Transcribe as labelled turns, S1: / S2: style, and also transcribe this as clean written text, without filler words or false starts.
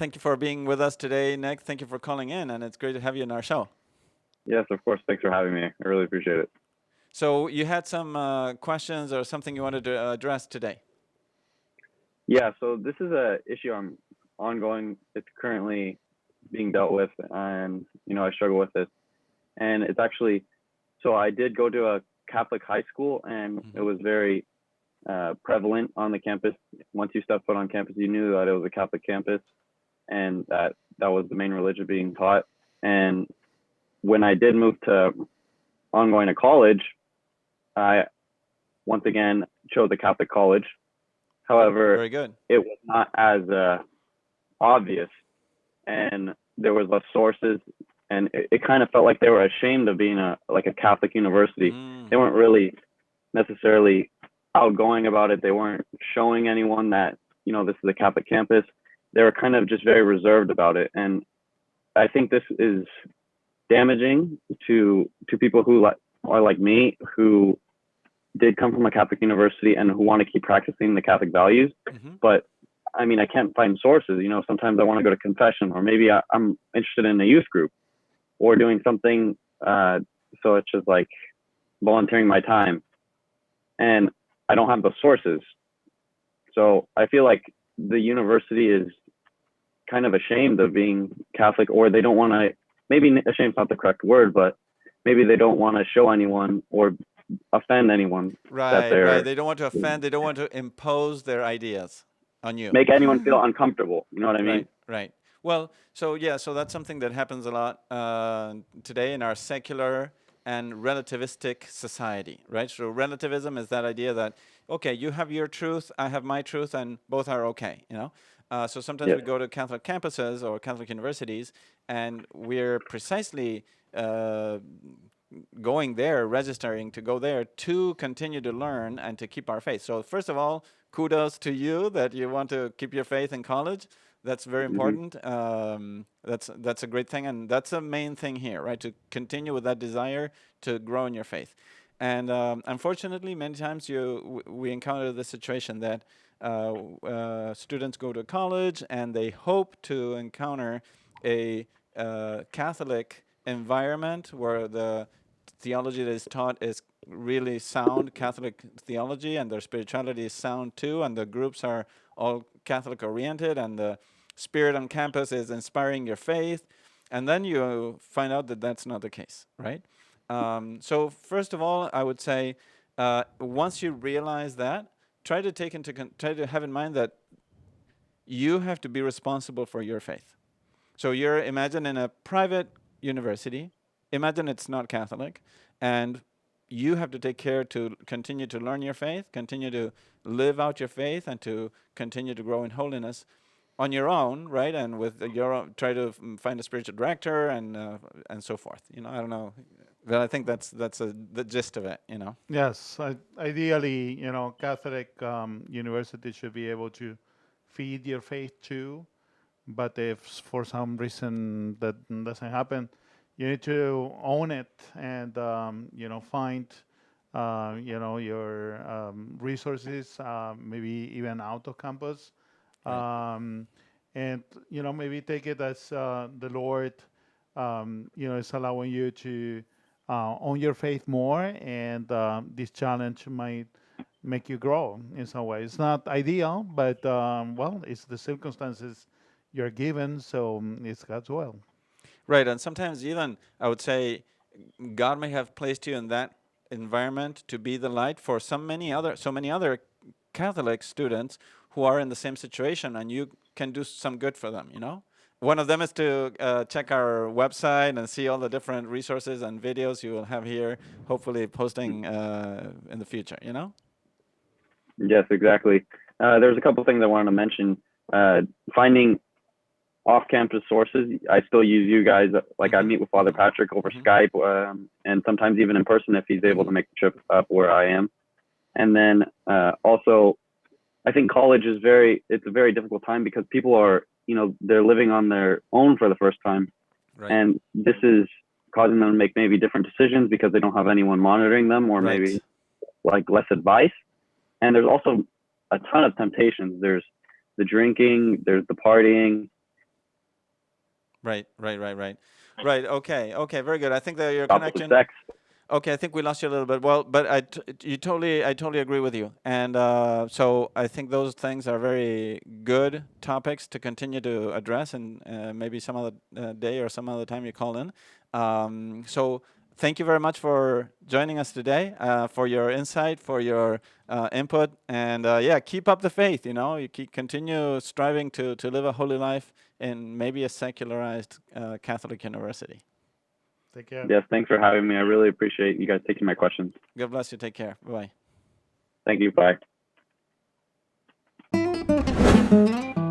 S1: thank you for being with us today, Nick. Thank you for calling in, and it's great to have you in our show.
S2: Yes, of course. Thanks for having me. I really appreciate it.
S1: So you had some questions or something you wanted to address today?
S2: Yeah, so this is a issue I'm ongoing. It's currently being dealt with, and I struggle with this. And it's actually, so I did go to a Catholic high school, and it was very prevalent on the campus. Once you stepped foot on campus, you knew that it was a Catholic campus, and that was the main religion being taught. And when I did move to ongoing to college, I once again chose a Catholic college. However,
S1: Very good.
S2: it was not as obvious, and there was less sources, and it kind of felt like they were ashamed of being a Catholic university. They weren't really necessarily outgoing about it. They weren't showing anyone that this is a Catholic campus. They were kind of just very reserved about it, and I think this is damaging to people who are like me, who did come from a Catholic university and who want to keep practicing the Catholic values. But I mean, I can't find sources. Sometimes I want to go to confession, or maybe I'm interested in a youth group or doing something. So it's just like volunteering my time, and I don't have the sources. So I feel like the university is kind of ashamed of being Catholic, or they don't want to, maybe ashamed is not the correct word, but maybe they don't want to show anyone or offend anyone.
S1: Right. They don't want to offend. They don't want to impose their ideas on you.
S2: Make anyone feel uncomfortable. You know what I mean?
S1: Right. Well, so that's something that happens a lot today in our secular and relativistic society, right? So relativism is that idea that, okay, you have your truth, I have my truth, and both are okay, So sometimes we go to Catholic campuses or Catholic universities, and we're precisely going there, registering to go there to continue to learn and to keep our faith. So first of all, kudos to you that you want to keep your faith in college. That's very important. That's a great thing, and that's the main thing here, right? To continue with that desire to grow in your faith. And unfortunately, many times we encounter the situation that students go to college and they hope to encounter a Catholic environment where the theology that is taught is really sound Catholic theology, and their spirituality is sound too, and the groups are all Catholic oriented, and the spirit on campus is inspiring your faith, and then you find out that that's not the case, right? So first of all, I would say once you realize that, try to have in mind that you have to be responsible for your faith. So imagine in a private university, imagine it's not Catholic, and you have to take care to continue to learn your faith, continue to live out your faith, and to continue to grow in holiness on your own, right? And with your own, try to find a spiritual director and so forth. I don't know, but I think that's the gist of it.
S3: Yes, ideally, Catholic university should be able to feed your faith too. But if for some reason that doesn't happen, you need to own it and find your resources, maybe even out of campus, and maybe take it as the Lord is allowing you to own your faith more, and this challenge might make you grow in some way. It's not ideal, but it's the circumstances you're given, so it's God's will.
S1: Right, and sometimes even I would say God may have placed you in that environment to be the light for so many other Catholic students who are in the same situation, and you can do some good for them. One of them is to check our website and see all the different resources and videos you will have here, hopefully posting in the future.
S2: Yes, exactly. There's a couple things I wanted to mention. Finding off-campus sources. I still use you guys. Like I meet with Father Patrick over Skype, and sometimes even in person if he's able to make the trip up where I am. And then also, I think college it's a very difficult time because people are, they're living on their own for the first time. Right. And this is causing them to make maybe different decisions because they don't have anyone monitoring them, or maybe like less advice. And there's also a ton of temptations. There's the drinking, there's the partying,
S1: Right. Okay. Very good. I think that your
S2: About the
S1: connection.
S2: sex.
S1: Okay, I think we lost you a little bit. Well, but I totally agree with you. And so I think those things are very good topics to continue to address, and maybe some other day or some other time you call in. So thank you very much for joining us today, for your insight, for your input, and yeah, keep up the faith. You continue striving to live a holy life in maybe a secularized Catholic university.
S3: Take care.
S2: Yes, thanks for having me. I really appreciate you guys taking my questions.
S1: God bless you. Take care. Bye-bye.
S2: Thank you. Bye.